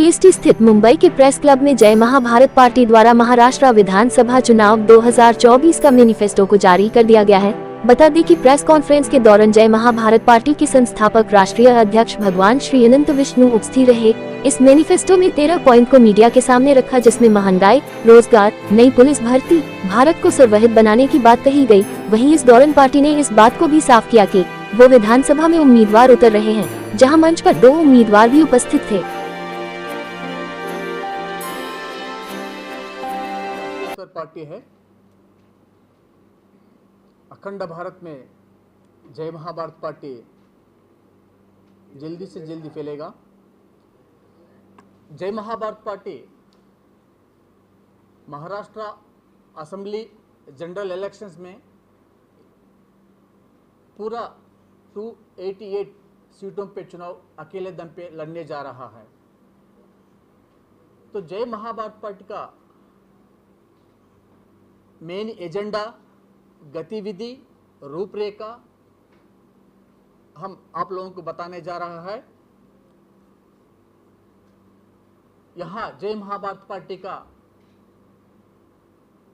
CST स्थित मुंबई के press club में जय महाभारत पार्टी द्वारा महाराष्ट्र विधानसभा चुनाव 2024 का मैनिफेस्टो को जारी कर दिया गया है। बता दें कि प्रेस कॉन्फ्रेंस के दौरान जय महाभारत पार्टी के संस्थापक राष्ट्रीय अध्यक्ष भगवान श्री अनंत विष्णु उपस्थित रहे। इस मैनिफेस्टो में 13 पॉइंट को मीडिया के सामने रखा, जिसमें महंगाई, रोजगार, नई पुलिस भर्ती, भारत को सर्वहित बनाने की बात कही गई। वहीं इस दौरान पार्टी ने इस बात को भी साफ किया कि वो विधानसभा में उम्मीदवार उतर रहे हैं, जहां मंच पर 2 उम्मीदवार भी उपस्थित थे। पार्टी है, अखंड भारत में जय महाभारत पार्टी जल्दी से जल्दी फैलेगा। जय Mahabharat party Maharashtra assembly general elections में पूरा 288 सीटों पे चुनाव अकेले दम पे लड़ने जा रहा है। तो जय महाभारत पार्टी का मेन एजेंडा, गतिविधि, रूपरेखा हम आप लोगों को बताने जा रहा है। यहाँ जय महाभारत पार्टी का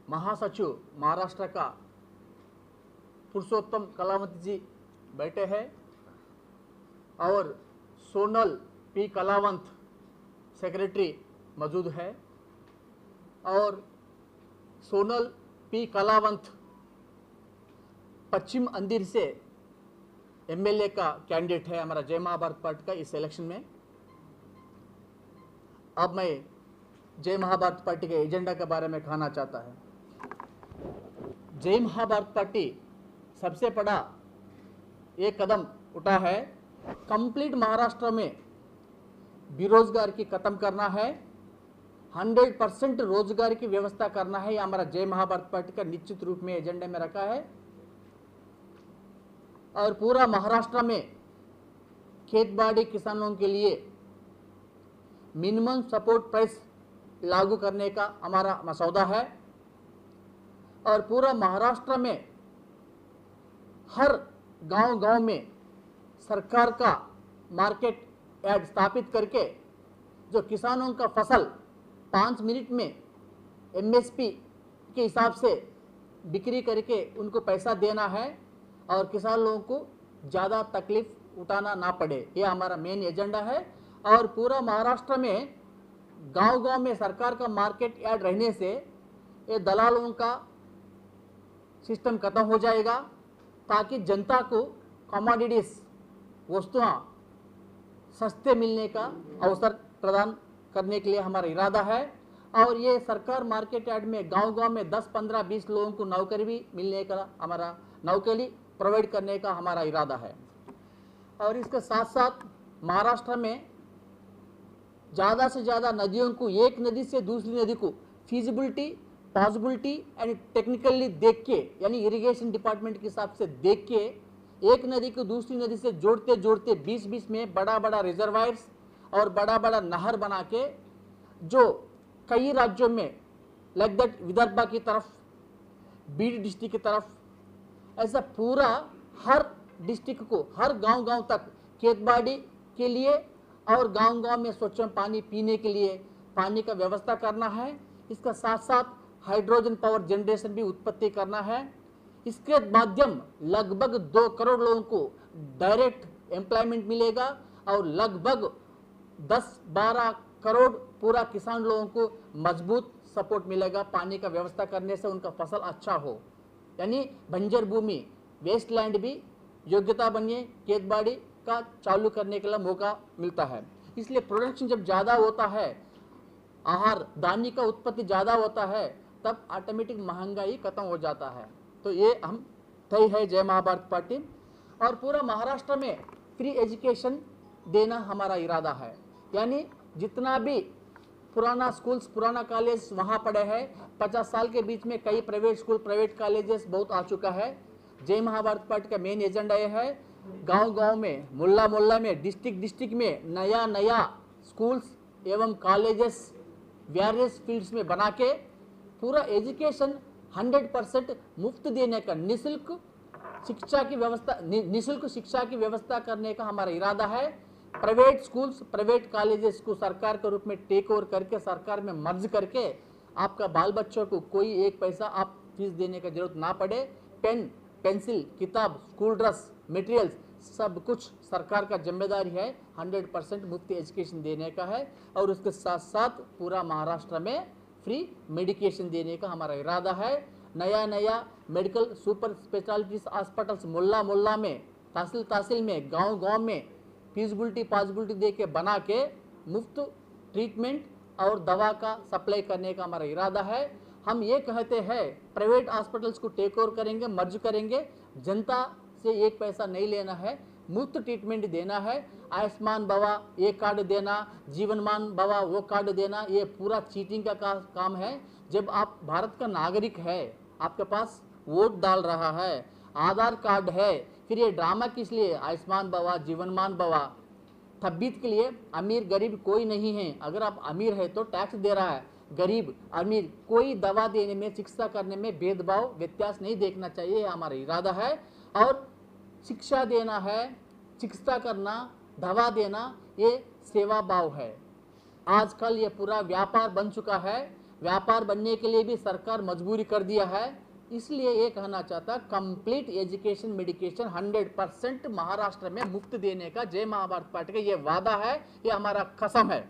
महासचिव महाराष्ट्र का पुरुषोत्तम कलावंत जी बैठे हैं और सोनल पी कलावंत सेक्रेटरी मौजूद है और सोनल पी कलावंत पश्चिम अंदिर से एमएलए का कैंडिडेट है हमारा जय महाभारत पार्टी का इस इलेक्शन में। अब मैं जय महाभारत पार्टी के एजेंडा के बारे में कहना चाहता है। जय महाभारत पार्टी सबसे बड़ा एक कदम उठा है, कंप्लीट महाराष्ट्र में बेरोजगार की खत्म करना है, 100% रोजगार की व्यवस्था करना है। यह हमारा जय महाभारत पार्टी का निश्चित रूप में एजेंडे में रखा है। और पूरा महाराष्ट्र में खेतबाड़ी किसानों के लिए मिनिमम सपोर्ट प्राइस लागू करने का हमारा मसौदा है। और पूरा महाराष्ट्र में हर गांव-गांव में सरकार का मार्केट यार्ड स्थापित करके जो किसानों का फसल 5 मिनट में एमएसपी के हिसाब से बिक्री करके उनको पैसा देना है और किसान लोगों को ज़्यादा तकलीफ उठाना ना पड़े, यह हमारा मेन एजेंडा है। और पूरा महाराष्ट्र में गांव-गांव में सरकार का मार्केट यार्ड रहने से ये दलालों का सिस्टम खत्म हो जाएगा, ताकि जनता को कमोडिटीज वस्तुएं सस्ते मिलने का अवसर प्रदान करने के लिए हमारा इरादा है। और ये सरकार मार्केट यार्ड में गांव-गांव में 10, 15, 20 लोगों को नौकरी भी मिलने का हमारा नौकरी प्रोवाइड करने का हमारा इरादा है। और इसके साथ साथ महाराष्ट्र में ज़्यादा से ज़्यादा नदियों को एक नदी से दूसरी नदी को फिजिबिलिटी, पॉसिबिलिटी एंड टेक्निकली देख के, यानी इरिगेशन डिपार्टमेंट के हिसाब से देख के एक नदी को दूसरी नदी से जोड़ते जोड़ते 20-20 में बड़ा बड़ा रिजर्वायर्स और बड़ा बड़ा नहर बना के, जो कई राज्यों में लाइक दैट विदर्भ की तरफ, बीड डिस्ट्रिक्ट की तरफ, ऐसा पूरा हर डिस्ट्रिक्ट को हर गांव-गांव तक खेतबाड़ी के लिए और गांव-गांव में स्वच्छ पानी पीने के लिए पानी का व्यवस्था करना है। इसका साथ साथ हाइड्रोजन पावर जनरेशन भी उत्पत्ति करना है। इसके माध्यम लगभग 2 करोड़ लोगों को डायरेक्ट एम्प्लॉयमेंट मिलेगा और लगभग 10-12 करोड़ पूरा किसान लोगों को मजबूत सपोर्ट मिलेगा। पानी का व्यवस्था करने से उनका फसल अच्छा हो, यानी बंजर भूमि, वेस्ट लैंड भी योग्यता बनिए, खेतबाड़ी का चालू करने के लिए मौका मिलता है। इसलिए प्रोडक्शन जब ज़्यादा होता है, आहार धान्य का उत्पत्ति ज़्यादा होता है, तब ऑटोमेटिक महंगाई खत्म हो जाता है। तो ये हम तय है जय महाभारत पार्टी। और पूरा महाराष्ट्र में फ्री एजुकेशन देना हमारा इरादा है, यानी जितना भी पुराना स्कूल्स, पुराना कॉलेज वहाँ पड़े हैं, 50 साल के बीच में कई प्राइवेट स्कूल, प्राइवेट कॉलेजेस बहुत आ चुका है। जय महाभारत पार्टी का मेन एजेंडा ये है, गांव-गांव में, मोहल्ला में, डिस्ट्रिक्ट में नया स्कूल्स एवं कॉलेजेस वेरियस फील्ड्स में बना के पूरा एजुकेशन 100% मुफ्त देने का, निःशुल्क शिक्षा की व्यवस्था करने का हमारा इरादा है। प्राइवेट स्कूल्स, प्राइवेट कॉलेजेस को सरकार के रूप में टेक ओवर करके, सरकार में मर्ज करके, आपका बाल बच्चों को कोई एक पैसा आप फीस देने की जरूरत ना पड़े। पेन, पेंसिल, किताब, स्कूल ड्रेस, मटेरियल्स सब कुछ सरकार का जिम्मेदारी है। 100% मुफ्त एजुकेशन देने का है और उसके साथ साथ पूरा महाराष्ट्र में फ्री मेडिकेशन देने का हमारा इरादा है। नया नया मेडिकल सुपर स्पेशलिटीज हॉस्पिटल्स मोहल्ला मोहल्ला में, तहसील तहसील में, गांव गांव में फीजिबिलिटी पॉसिबिलिटी दे के बना के मुफ्त ट्रीटमेंट और दवा का सप्लाई करने का हमारा इरादा है। हम ये कहते हैं प्राइवेट हॉस्पिटल्स को टेक ओवर करेंगे, मर्ज करेंगे, जनता से एक पैसा नहीं लेना है, मुफ्त ट्रीटमेंट देना है। आयुष्मान भवा ये कार्ड देना, जीवनमान भवा वो कार्ड देना, ये पूरा चीटिंग का काम है। जब आप भारत का नागरिक है, आपके पास वोट डाल रहा है, आधार कार्ड है, फिर ये ड्रामा किस लिए? आयुष्मान भवा, जीवनमान भवा, तब्बीत के लिए अमीर गरीब कोई नहीं है। अगर आप अमीर है तो टैक्स दे रहा है, गरीब अमीर कोई दवा देने में, चिकित्सा करने में भेदभाव व्यत्यास नहीं देखना चाहिए, ये हमारा इरादा है। और शिक्षा देना है, चिकित्सा करना, दवा देना, ये सेवा भाव है। आजकल ये पूरा व्यापार बन चुका है, व्यापार बनने के लिए भी सरकार मजबूरी कर दिया है। इसलिए ये कहना चाहता, कंप्लीट एजुकेशन मेडिकेशन 100% महाराष्ट्र में मुफ्त देने का जय महाभारत पार्टी का ये वादा है, ये हमारा कसम है।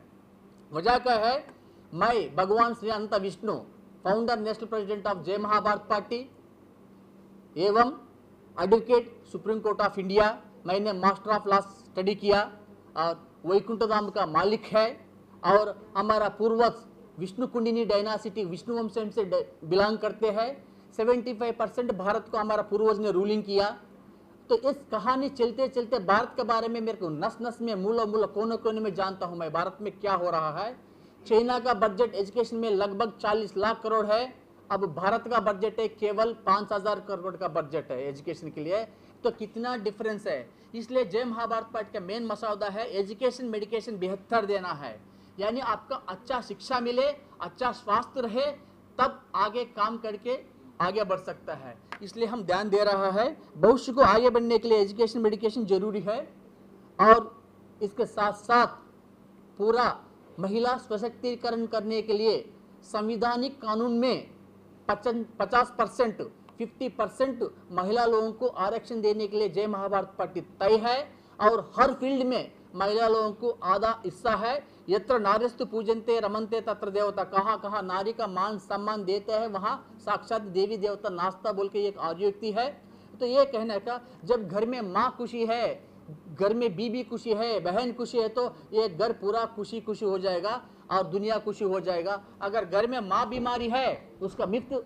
वजह क्या है? मैं भगवान Shri Anant Vishnu, founder national president of Jai Mahabharat party एवं advocate supreme court of India, मैंने मास्टर ऑफ लॉ स्टडी किया और वैकुंठ धाम का मालिक है। और हमारा पूर्वज विष्णु कुंडिनी डायनासिटी, विष्णु वंश से बिलोंग करते हैं। 75% भारत को हमारा पूर्वज ने रूलिंग किया। तो इस कहानी चलते चलते भारत के बारे में मेरे को नस नस में, मूल मूल कोने कोने में जानता हूं मैं भारत में क्या हो रहा है। चाइना का बजट एजुकेशन में लगभग 40 लाख करोड़ है, अब भारत का बजट है केवल 5000 करोड़ का बजट है एजुकेशन के लिए। तो कितना डिफरेंस है। इसलिए जय महाभारत पार्टी का मेन मसौदा है एजुकेशन मेडिकेशन बेहतर देना है, यानी आपका अच्छा शिक्षा मिले, अच्छा स्वास्थ्य रहे, तब आगे काम करके आगे बढ़ सकता है। इसलिए हम ध्यान दे रहा है, भविष्य को आगे बढ़ने के लिए एजुकेशन मेडिकेशन जरूरी है। और इसके साथ साथ पूरा महिला सशक्तिकरण करने के लिए संविधानिक कानून में 50%, 50% महिला लोगों को आरक्षण देने के लिए जय महाभारत पार्टी तय है। और हर फील्ड में महिला लोगों को आधा हिस्सा है। यत्र नार्यस्तु पूजन्ते रमन्ते तत्र देवता, कहाँ कहाँ नारी का मान सम्मान देते हैं वहाँ साक्षात देवी देवता नाश्ता बोल के एक आर्योक्ति है। तो ये कहने का, जब घर में माँ खुशी है, घर में बीबी खुशी है, बहन खुशी है, तो ये घर पूरा खुशी खुशी हो जाएगा और दुनिया खुशी हो जाएगा। अगर घर में माँ बीमारी है, उसका मुफ्त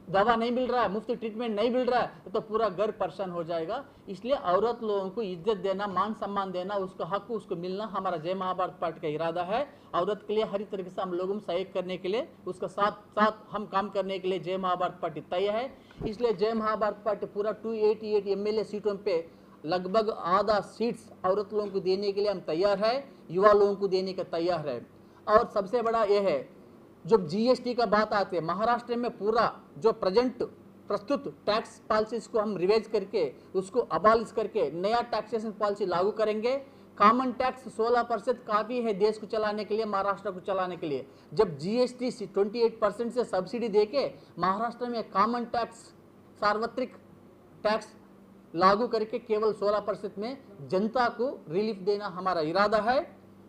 दवा नहीं मिल रहा है, मुफ्त ट्रीटमेंट नहीं मिल रहा है, तो पूरा घर परेशान हो जाएगा। इसलिए औरत लोगों को इज्जत देना, मान सम्मान देना, उसका हक उसको मिलना हमारा जय महाभारत पार्टी का इरादा है। औरत के लिए हर तरीके से हम लोगों को सहयोग करने के लिए, उसका साथ साथ हम काम करने के लिए जय महाभारत पार्टी तय है। इसलिए जय महाभारत पार्टी पूरा 288 MLA सीटों पे लगभग आधा सीट्स औरत लोगों को देने के लिए हम तैयार है, युवा लोगों को देने का तैयार है। और सबसे बड़ा यह है, जब जीएसटी का बात आती है, महाराष्ट्र में पूरा जो प्रेजेंट प्रस्तुत टैक्स पॉलिसीज को हम रिवाइज करके उसको अबॉलिश करके नया टैक्सेशन पॉलिसी लागू करेंगे। कॉमन टैक्स 16% काफी है देश को चलाने के लिए, महाराष्ट्र को चलाने के लिए। जब जीएसटी 28% से सब्सिडी देके महाराष्ट्र में कॉमन टैक्स, सार्वत्रिक टैक्स लागू करके केवल 16% में जनता को रिलीफ देना हमारा इरादा है।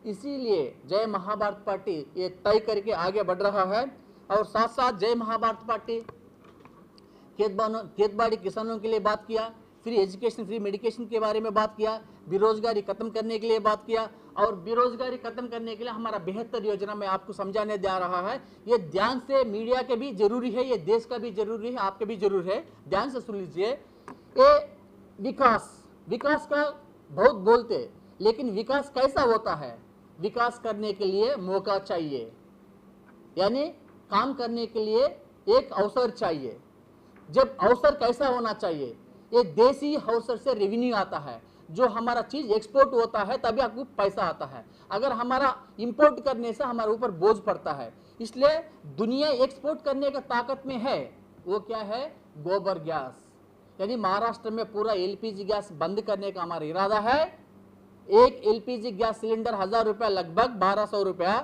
इसीलिए जय महाभारत पार्टी ये तय करके आगे बढ़ रहा है। और साथ साथ जय महाभारत पार्टी खेतबाड़ी किसानों के लिए बात किया, फ्री एजुकेशन, फ्री मेडिकेशन के बारे में बात किया, बेरोजगारी खत्म करने के लिए बात किया। और बेरोजगारी खत्म करने के लिए हमारा बेहतर योजना मैं आपको समझाने जा रहा है। ये ध्यान से, मीडिया के भी जरूरी है, ये देश का भी जरूरी है, आपके भी जरूरी है, ध्यान से सुन लीजिए। ये विकास का बहुत बोलते, लेकिन विकास कैसा होता है? विकास करने के लिए मौका चाहिए, यानी काम करने के लिए एक अवसर चाहिए। जब अवसर कैसा होना चाहिए? ये देसी अवसर से रेवेन्यू आता है, जो हमारा चीज एक्सपोर्ट होता है तभी आपको पैसा आता है। अगर हमारा इंपोर्ट करने से हमारे ऊपर बोझ पड़ता है। इसलिए दुनिया एक्सपोर्ट करने का ताकत में है, वो क्या है? गोबर गैस। यानी महाराष्ट्र में पूरा एलपीजी गैस बंद करने का हमारा इरादा है। एक एलपीजी गैस सिलेंडर 1000 रुपया, लगभग 1200 रुपया,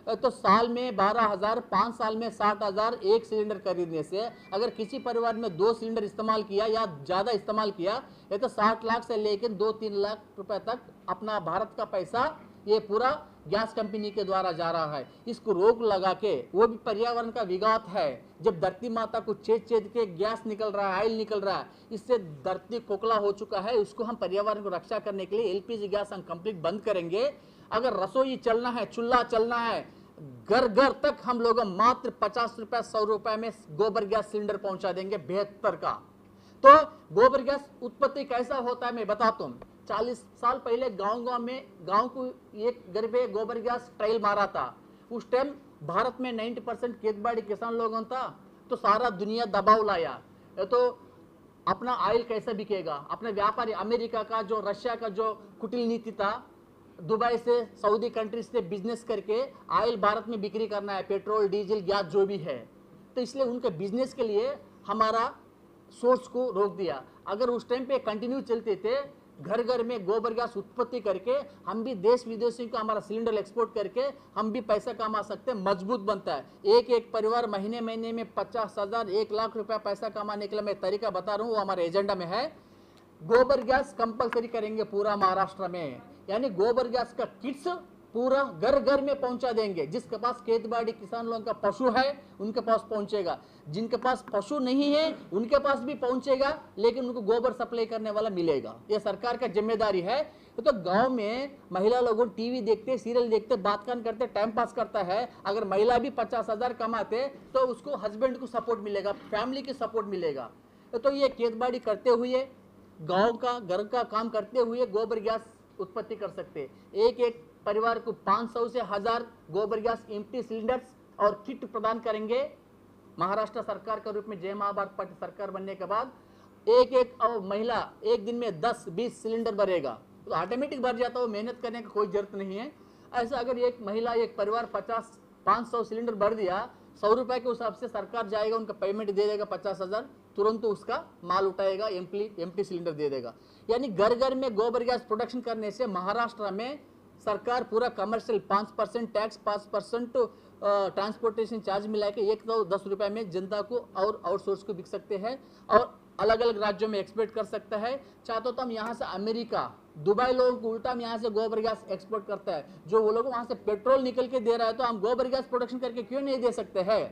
तो साल में 12,000, 5 साल में 60,000 एक सिलेंडर खरीदने से। अगर किसी परिवार में 2 सिलेंडर इस्तेमाल किया या ज्यादा इस्तेमाल किया ये तो 60 लाख से लेकर 2-3 लाख रुपए तक अपना भारत का पैसा ये पूरा गैस कंपनी के द्वारा जा रहा है। इसको रोक लगा के, वो भी पर्यावरण का विघात है। जब धरती माता को छेद छेद के गैस निकल रहा है, ऑयल निकल रहा है, इससे धरती खोखला हो चुका है। उसको हम पर्यावरण को रक्षा करने के लिए एलपीजी गैस हम कंप्लीट बंद करेंगे। अगर रसोई चलना है, चूल्हा चलना है, घर घर तक हम लोग मात्र 50 रुपए 100 रुपए में गोबर गैस सिलेंडर पहुंचा देंगे 72 का। तो गोबर गैस उत्पत्ति कैसा होता है मैं बताता हूं। 40 साल पहले गांव में गांव को एक घर पे गोबर गैस ट्रायल मारा था। उस टाइम भारत में 90% खेतबाड़ी किसान लोगों था, तो सारा दुनिया दबाव लाया तो अपना ऑयल कैसे बिकेगा। अपने व्यापारी अमेरिका का जो, रशिया का जो कुटिल नीति था, दुबई से, सऊदी कंट्री से बिजनेस करके ऑयल भारत में बिक्री करना है, पेट्रोल डीजल गैस जो भी है, तो इसलिए उनके बिजनेस के लिए हमारा सोर्स को रोक दिया। अगर उस टाइम पे कंटिन्यू चलते थे, घर घर में गोबर गैस उत्पत्ति करके हम भी देश विदेशी को हमारा सिलेंडर एक्सपोर्ट करके हम भी पैसा कमा सकते हैं, मजबूत बनता है। एक एक परिवार महीने महीने में 50,000 1 लाख रुपया पैसा कमाने के लिए मैं तरीका बता रहा हूँ, वो हमारे एजेंडा में है। गोबर गैस कंपलसरी करेंगे पूरा महाराष्ट्र में, यानी गोबर गैस का किट्स पूरा घर घर में पहुंचा देंगे। जिसके पास खेतबाड़ी किसान लोगों का पशु है उनके पास पहुंचेगा, जिनके पास पशु नहीं है उनके पास भी पहुंचेगा, लेकिन उनको गोबर सप्लाई करने वाला मिलेगा। यह सरकार का जिम्मेदारी है। तो गांव में महिला लोगों टीवी देखते, सीरियल देखते, बात कान करते, टाइम पास करता है। अगर महिला भी 50,000 कमाते तो उसको हस्बैंड को सपोर्ट मिलेगा, फैमिली की सपोर्ट मिलेगा। तो ये खेतबाड़ी करते हुए, गांव का घर का काम करते हुए गोबर गैस उत्पत्ति कर सकते। एक एक परिवार को 500 से 1000 गोबर गैस एम्प्टी सिलेंडर्स और किट प्रदान करेंगे। महाराष्ट्र सरकार के रूप में जय महाभारत पार्टी सरकार बनने के बाद एक एक महिला एक दिन में 10-20 सिलेंडर भरेगा, तो ऑटोमेटिक भर जाता है, मेहनत करने की कोई जरूरत नहीं है। ऐसा अगर एक महिला, एक परिवार 500 सिलेंडर भर दिया, 100 रुपए के हिसाब से सरकार जाएगा, उनका पेमेंट दे देगा 50,000, तुरंत उसका माल उठाएगा, एम्प्टी सिलेंडर दे देगा। यानी घर घर में गोबर गैस प्रोडक्शन करने से महाराष्ट्र में सरकार पूरा कमर्शियल 5% टैक्स, 5% ट्रांसपोर्टेशन चार्ज मिला के 110 रुपए में जनता को और आउटसोर्स को बिक सकते हैं और अलग अलग राज्यों में एक्सपोर्ट कर सकता है। चाहते तो हम यहाँ से अमेरिका, दुबई लोगों को उल्टा हम यहाँ से गोबर गैस एक्सपोर्ट करता है। जो वो लोग वहाँ से पेट्रोल निकल के दे रहा है, तो हम गोबर गैस प्रोडक्शन करके क्यों नहीं दे सकते हैं।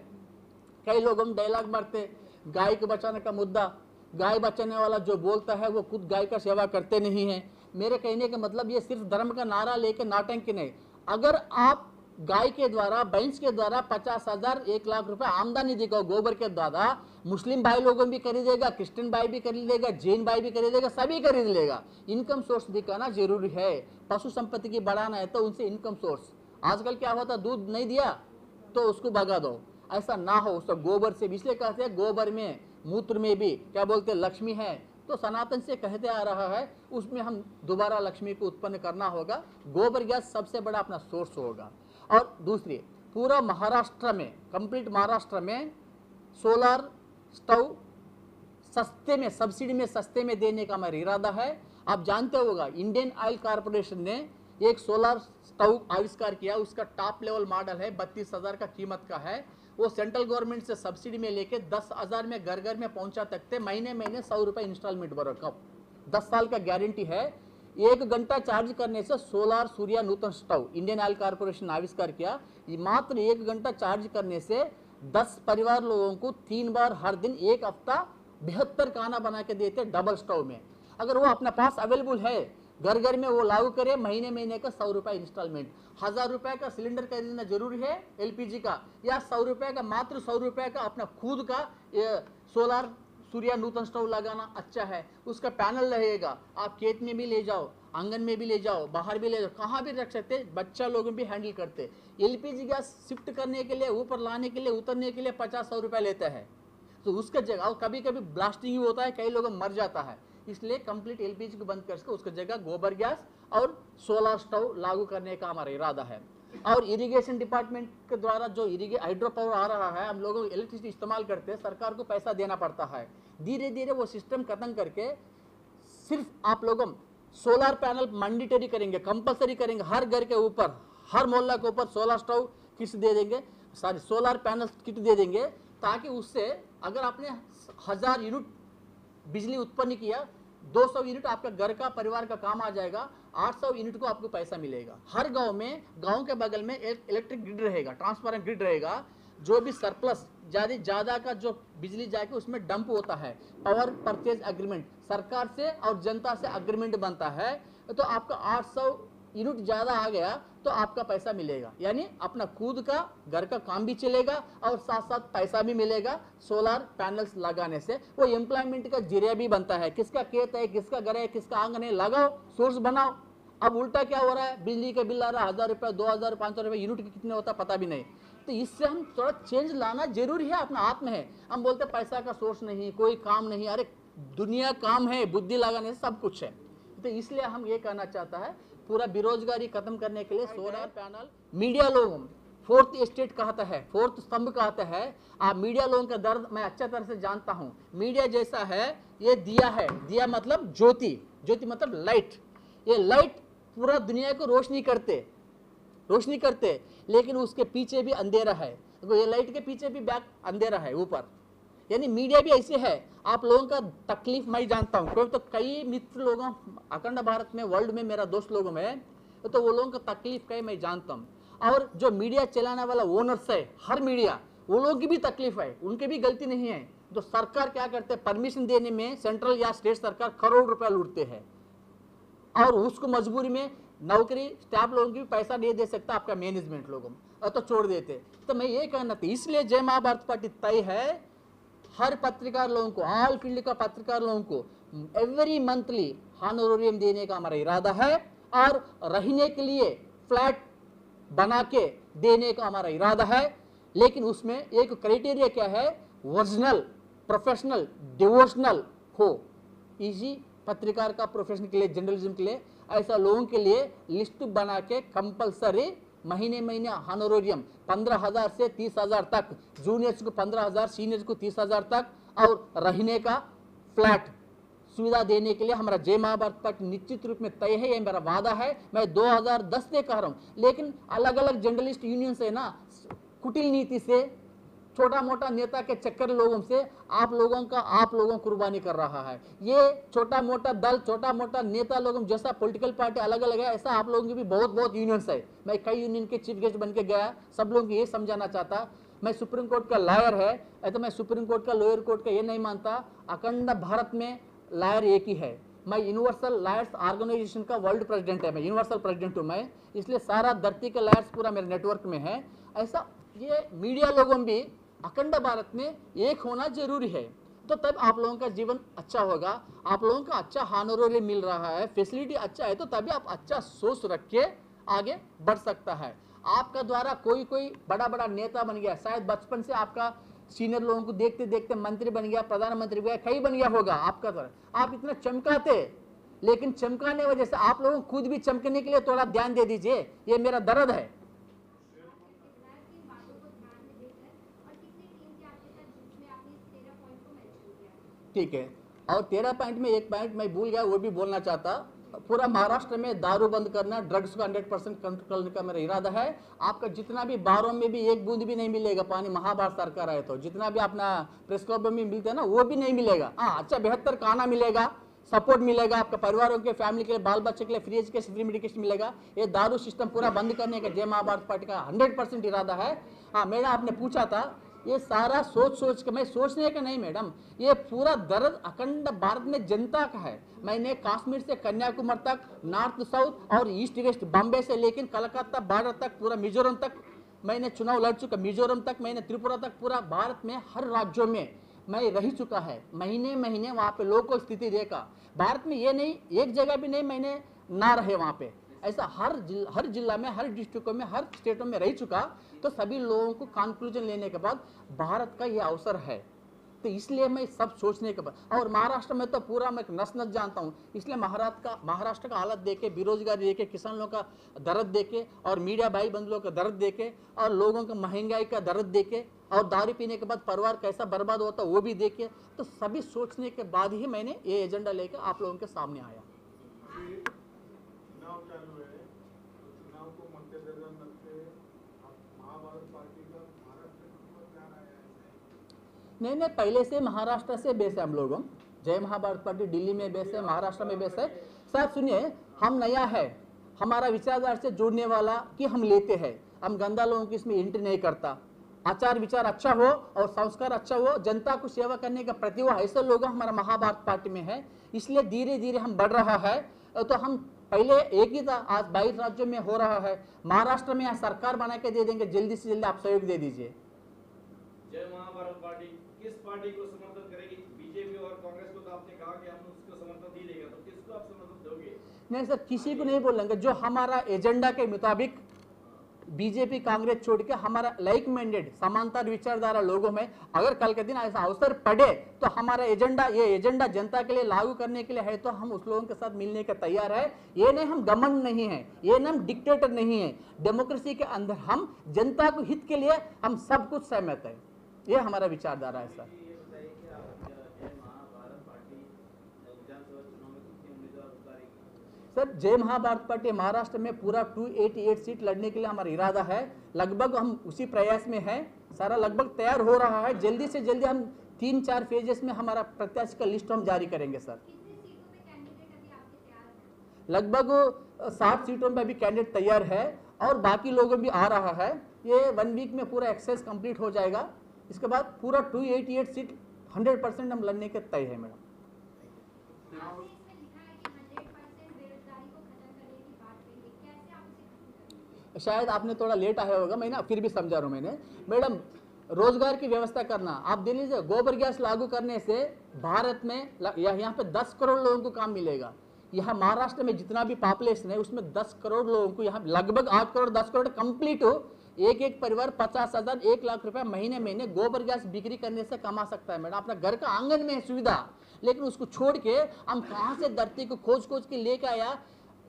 कई लोग हम डायलॉग मारते, गाय को बचाने का मुद्दा, गाय बचाने वाला जो बोलता है वो खुद गाय का सेवा करते नहीं है। मेरे कहने का मतलब ये सिर्फ धर्म का नारा लेकर नाटंकी नहीं। अगर आप गाय के द्वारा, भैंस के द्वारा 50,000 1 लाख रुपए आमदनी दिखाओ गोबर के द्वारा, मुस्लिम भाई लोगों भी खरीदेगा, क्रिश्चियन भाई भी खरीदेगा, जैन भाई भी खरीदेगा, सभी खरीद लेगा। इनकम सोर्स दिखाना जरूरी है। पशु संपत्ति की बढ़ाना है तो उनसे इनकम सोर्स। आजकल क्या होता, दूध नहीं दिया तो उसको भगा दो, ऐसा ना हो। उसको गोबर से, इसलिए कहते हैं गोबर में, मूत्र में भी क्या बोलते हैं, लक्ष्मी है। तो सनातन से कहते आ रहा है, उसमें हम दोबारा लक्ष्मी को उत्पन्न करना होगा। गोबर गैस सबसे बड़ा अपना सोर्स होगा। और दूसरी, पूरा महाराष्ट्र में, कंप्लीट महाराष्ट्र में सोलर स्टोव सस्ते में, सब्सिडी में, सस्ते में देने का हमारा इरादा है। आप जानते होगा, इंडियन ऑयल कॉर्पोरेशन ने एक सोलर स्टोव आविष्कार किया। उसका टॉप लेवल मॉडल है, 32,000 का कीमत का है। वो सेंट्रल गवर्नमेंट से सब्सिडी में लेके 10,000 में घर घर में पहुंचा सकते, महीने महीने 100 रुपए इंस्टॉलमेंट भरो, कब 10 साल का गारंटी है। 1 घंटा चार्ज करने से सोलर सूर्य नूतन स्टोव इंडियन ऑयल कॉर्पोरेशन आविष्कार किया। मात्र 1 घंटा चार्ज करने से 10 परिवार लोगों को 3 बार हर दिन 1 हफ्ता 72 खाना बना के देते डबल स्टोव में। अगर वो अपने पास अवेलेबल है, घर घर में वो लागू करे, महीने महीने का 100 रुपए इंस्टॉलमेंट। 1000 रुपए का सिलेंडर खरीदना जरूरी है एलपीजी का, या 100 रुपए का, मात्र 100 रुपए का अपना खुद का सोलर सूर्य नूतन स्टोव लगाना अच्छा है। उसका पैनल रहेगा, आप खेत में भी ले जाओ, आंगन में भी ले जाओ, बाहर भी ले जाओ, कहाँ भी रख सकते, बच्चा लोग भी हैंडल करते। एलपीजी गैस शिफ्ट करने के लिए, ऊपर लाने के लिए, उतरने के लिए 50-100 रुपए लेता है। तो उसका जगह, कभी कभी ब्लास्टिंग होता है, कई लोग मर जाता है, इसलिए कंप्लीट एलपीजी को बंद करके उसकी जगह गोबर गैस और सोलर स्टोव लागू करने का हमारा इरादा है। और इरिगेशन डिपार्टमेंट के द्वारा जो हाइड्रो पावर आ रहा है, हम लोग इलेक्ट्रिसिटी इस्तेमाल करते हैं, सरकार को पैसा देना पड़ता है। धीरे धीरे वो सिस्टम खत्म करके सिर्फ आप लोगों सोलर पैनल मैंडेटरी करेंगे, कंपलसरी करेंगे, हर घर के ऊपर, हर मोहल्ला के ऊपर सोलर स्टोव किट दे देंगे, सॉरी सोलर पैनल किट दे देंगे, ताकि उससे अगर आपने 1000 यूनिट बिजली उत्पन्न किया, 200 यूनिट आपका घर का परिवार का काम आ जाएगा, 800 यूनिट को आपको पैसा मिलेगा। हर गांव में, गांव के बगल में एक इलेक्ट्रिक ग्रिड रहेगा, ट्रांसफार्मर ग्रिड रहेगा, जो भी सरप्लस ज्यादा का जो बिजली जाके उसमें डंप होता है, पावर परचेज एग्रीमेंट सरकार से और जनता से एग्रीमेंट बनता है, तो आपका 800 यूनिट ज्यादा आ गया तो आपका पैसा मिलेगा, यानी अपना खुद का घर का काम भी चलेगा और साथ साथ पैसा भी मिलेगा। सोलर पैनल्स लगाने से वो एम्प्लॉयमेंट का जरिया भी बनता है, किसका खेत है, किसका घर है, किसका आंगन है, लगाओ, सोर्स बनाओ। अब उल्टा क्या हो रहा है, बिजली का बिल आ रहा है 1000 रुपये, 2000, 500 रुपये, यूनिट कितने होता पता भी नहीं। तो इससे हम थोड़ा चेंज लाना जरूरी है, अपना हाथ में है। हम बोलते पैसा का सोर्स नहीं, कोई काम नहीं, अरे दुनिया काम है, बुद्धि लगाने से सब कुछ है। तो इसलिए हम ये कहना चाहता है, पूरा बेरोजगारी खत्म करने के लिए सोलर पैनल, मीडिया लोगों, फोर्थ एस्टेट कहता है, फोर्थ स्तंभ कहता है। आप मीडिया लोगों का दर्द मैं अच्छा तरह से जानता हूँ। मीडिया जैसा है, ये दिया है, दिया मतलब ज्योति, ज्योति मतलब लाइट। ये लाइट पूरा दुनिया को रोशनी करते, लेकिन उसके पीछे भी अंधेरा है। तो ये लाइट के पीछे भी बैक अंधेरा है ऊपर, यानी मीडिया भी ऐसे है। आप लोगों का तकलीफ मैं जानता हूँ, क्योंकि तो कई मित्र लोगों अखंड भारत में, वर्ल्ड में मेरा दोस्त लोगों में, तो वो लोगों का तकलीफ कई मैं जानता हूँ। और जो मीडिया चलाने वाला ओनर्स है, हर मीडिया, वो लोग की भी तकलीफ है, उनकी भी गलती नहीं है। तो सरकार क्या करते हैं, परमिशन देने में सेंट्रल या स्टेट सरकार करोड़ रुपया लूटते हैं, और उसको मजबूरी में नौकरी स्टाफ लोगों की भी पैसा नहीं दे सकता आपका मैनेजमेंट लोगों, तो छोड़ देते। तो मैं ये कहना था, इसलिए जय महाभारत पार्टी तय है, हर पत्रकार लोगों को, ऑल फील्ड का पत्रकार लोगों को एवरी मंथली हॉनोरेरियम देने का हमारा इरादा है, और रहने के लिए फ्लैट बना के देने का हमारा इरादा है। लेकिन उसमें एक क्राइटेरिया क्या है, ओरिजिनल, प्रोफेशनल, डिवोशनल हो। इसी पत्रकार का प्रोफेशन के लिए, जर्नलिज्म के लिए, ऐसा लोगों के लिए लिस्ट बना के कंपलसरी महीने महीने हॉनोरेरियम 15,000 से 30,000 तक, जूनियर्स को 15,000, सीनियर्स को 30,000 तक, और रहने का फ्लैट सुविधा देने के लिए हमारा जय महाभारत पार्टी निश्चित रूप में तय है। ये मेरा वादा है, मैं 2010 से कह रहा हूँ। लेकिन अलग अलग जर्नलिस्ट यूनियन से ना, कुटिल नीति से, छोटा मोटा नेता के चक्कर लोगों से आप लोगों कुर्बानी कर रहा है। ये छोटा मोटा दल, छोटा मोटा नेता लोगों, जैसा पॉलिटिकल पार्टी अलग अलग है, ऐसा आप लोगों की भी बहुत यूनियंस है। मैं कई यूनियन के चीफ गेस्ट बन के गया, सब लोगों को ये समझाना चाहता, मैं सुप्रीम कोर्ट का लॉयर है, तो मैं सुप्रीम कोर्ट का, लोअर कोर्ट का ये नहीं मानता। अखंड भारत में लॉयर एक ही है। मैं यूनिवर्सल लॉयर्स ऑर्गेनाइजेशन का वर्ल्ड प्रेसिडेंट है, मैं यूनिवर्सल प्रेसिडेंट हूँ मैं, इसलिए सारा धरती के लॉयर्स पूरा मेरे नेटवर्क में है। ऐसा ये मीडिया लोगों भी अखंड भारत में एक होना जरूरी है, तो तब आप लोगों का जीवन अच्छा होगा। आप लोगों का अच्छा हॉनोरेरियम मिल रहा है, फैसिलिटी अच्छा है, तो तभी आप अच्छा सोच रख के आगे बढ़ सकता है। आपका द्वारा कोई बड़ा नेता बन गया, शायद बचपन से आपका सीनियर लोगों को देखते देखते मंत्री बन गया, प्रधानमंत्री बन गया, कई बन गया होगा आपका द्वारा। आप इतना चमकाते, लेकिन चमकाने वजह से आप लोगों को खुद भी चमकने के लिए थोड़ा ध्यान दे दीजिए, ये मेरा दर्द है। ठीक है, और 13 पॉइंट में एक पॉइंट मैं भूल गया, वो भी बोलना चाहता। पूरा महाराष्ट्र में दारू बंद करना, ड्रग्स को 100% कंट्रोल करने का मेरा इरादा है। आपका जितना भी बारों में भी एक बूंद भी नहीं मिलेगा पानी, महाभारत सरकार आए तो जितना भी अपना प्रेस क्लब में मिलता है ना, वो भी नहीं मिलेगा। हाँ, अच्छा बेहतर खाना मिलेगा, सपोर्ट मिलेगा, आपका परिवारों के, फैमिली के लिए, बाल बच्चे के लिए फ्री एजुकेशन, फ्री मेडिकेशन मिलेगा। ये दारू सिस्टम पूरा बंद करने का जय महाभारत पार्टी का 100% इरादा है। हाँ मैडम, आपने पूछा था, ये सारा सोच के, मैं सोचने का नहीं मैडम, ये पूरा दर्द अखंड भारत में जनता का है। मैंने कश्मीर से कन्याकुमारी तक, नॉर्थ साउथ और ईस्ट वेस्ट, बॉम्बे से लेकिन कलकत्ता बॉर्डर तक, पूरा मिजोरम तक मैंने चुनाव लड़ चुका, मिजोरम तक, मैंने त्रिपुरा तक, पूरा भारत में हर राज्यों में मैं रह चुका है। महीने महीने वहाँ पे लोगों को स्थिति देखा। भारत में ये नहीं, एक जगह भी नहीं मैंने ना रहे वहाँ पे, ऐसा हर जिला में, हर डिस्ट्रिक्टों में, हर स्टेटों में रह चुका। तो सभी लोगों को कंक्लूजन लेने के बाद भारत का ये अवसर है, तो इसलिए मैं सब सोचने के बाद, और महाराष्ट्र में तो पूरा मैं नस जानता हूँ, इसलिए महाराष्ट्र का हालत देखे, बेरोजगारी देखे, किसान लोगों का दर्द देखे, और मीडिया भाई बंधुओं का दर्द देखे, और लोगों का महंगाई का दर्द देखे, और दारू पीने के बाद परिवार कैसा बर्बाद होता वो भी देखे, तो सभी सोचने के बाद ही मैंने ये एजेंडा लेकर आप लोगों के सामने आया। चुनाव चालू है, तो चुनाव को मद्देनजर रखते आप महाभारत पार्टी का महाराष्ट्र में क्या राय है? नहीं, पहले से महाराष्ट्र से बेस है हम लोगों। जय महाभारत पार्टी दिल्ली में बेस है, महाराष्ट्र में बेस है। साहब सुनिए, हम नया है, हमारा विचारधारा से जुड़ने वाला कि हम लेते हैं, हम गंदा लोगों की इसमें एंट्री नहीं करता। आचार विचार अच्छा हो और संस्कार अच्छा हो, जनता को सेवा करने का प्रतिभा ऐसे लोग हमारा महाभारत पार्टी में है, इसलिए धीरे धीरे हम बढ़ रहा है। तो हम पहले एक ही था, आज 22 राज्यों में हो रहा है। महाराष्ट्र में यहाँ सरकार बना के दे देंगे, जल्दी से जल्दी आप सहयोग दे दीजिए। जय महाभारत पार्टी किस पार्टी को समर्थन करेगी? बीजेपी और कांग्रेस को तो आपने कहा कि हम उसको समर्थन नहीं देगा, तो किसको आप समर्थन दोगे? नहीं सर, किसी को नहीं बोलेंगे। जो हमारा एजेंडा के मुताबिक बीजेपी कांग्रेस छोड़ के हमारा लाइक माइंडेड समांतर विचारधारा लोगों में अगर कल के दिन ऐसा अवसर पड़े तो हमारा ये एजेंडा जनता के लिए लागू करने के लिए है, तो हम उस लोगों के साथ मिलने के तैयार है। ये नहीं हम घमंड नहीं है, ये नहीं हम डिक्टेटर नहीं है। डेमोक्रेसी के अंदर हम जनता को हित के लिए हम सब कुछ सहमत है, ये हमारा विचारधारा है सर। सर जय महाभारत पार्टी महाराष्ट्र में पूरा 288 सीट लड़ने के लिए हमारा इरादा है। लगभग हम उसी प्रयास में हैं, सारा लगभग तैयार हो रहा है। जल्दी से जल्दी हम 3-4 फेजेस में हमारा प्रत्याशी का लिस्ट हम जारी करेंगे सर। लगभग 7 सीटों पे अभी कैंडिडेट तैयार है और बाकी लोगों भी आ रहा है। ये 1 वीक में पूरा एक्सेस कंप्लीट हो जाएगा। इसके बाद पूरा 288 सीट 100% हम लड़ने के तय है मैडम। शायद आपने थोड़ा लेट आया होगा, मैं ना फिर भी समझा रहा हूँ मैंने। मैडम, रोजगार की व्यवस्था करना, आप देख लीजिए, गोबर गैस लागू करने से भारत में यहाँ पे 10 करोड़ लोगों को काम मिलेगा। यहाँ महाराष्ट्र में जितना भी पॉपुलेशन है उसमें 10 करोड़ लोगों को, यहाँ लगभग 8 करोड़ 10 करोड़ कंप्लीट हो। एक परिवार 50,000 1 लाख रुपए महीने गोबर गैस बिक्री करने से कमा सकता है मैडम। अपना घर का आंगन में है सुविधा, लेकिन उसको छोड़ के हम कहाँ से धरती को खोज के लेके आया।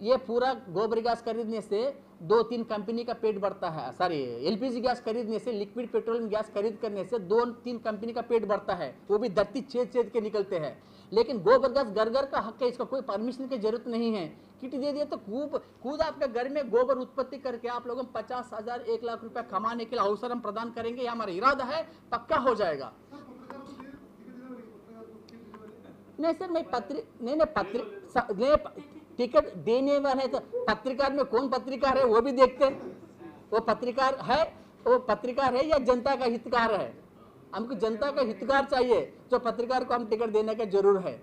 ये पूरा गोबर गैस खरीदने से 2-3 कंपनी का पेट बढ़ता है, सॉरी एलपीजी गैस खरीदने से, लिक्विड पेट्रोलियम गैस खरीद करने से 2-3 कंपनी का पेट बढ़ता है, वो भी धरती छेद के निकलते हैं। लेकिन गोबर गैस घर का हक है, इसका कोई परमिशन की जरूरत नहीं है। किट दे दिया तो खुद आपके घर में गोबर उत्पत्ति करके आप लोगों को 50,000 1 लाख रुपया कमाने के लिए अवसर हम प्रदान करेंगे। ये हमारा इरादा है, पक्का हो जाएगा। नहीं सर, मैं टिकट देने वाले तो पत्रकार में कौन पत्रकार है वो भी देखते हैं। वो पत्रकार है या जनता का हितकार है? हमको जनता का हितकार चाहिए, जो पत्रकार को हम टिकट देने का जरूर है।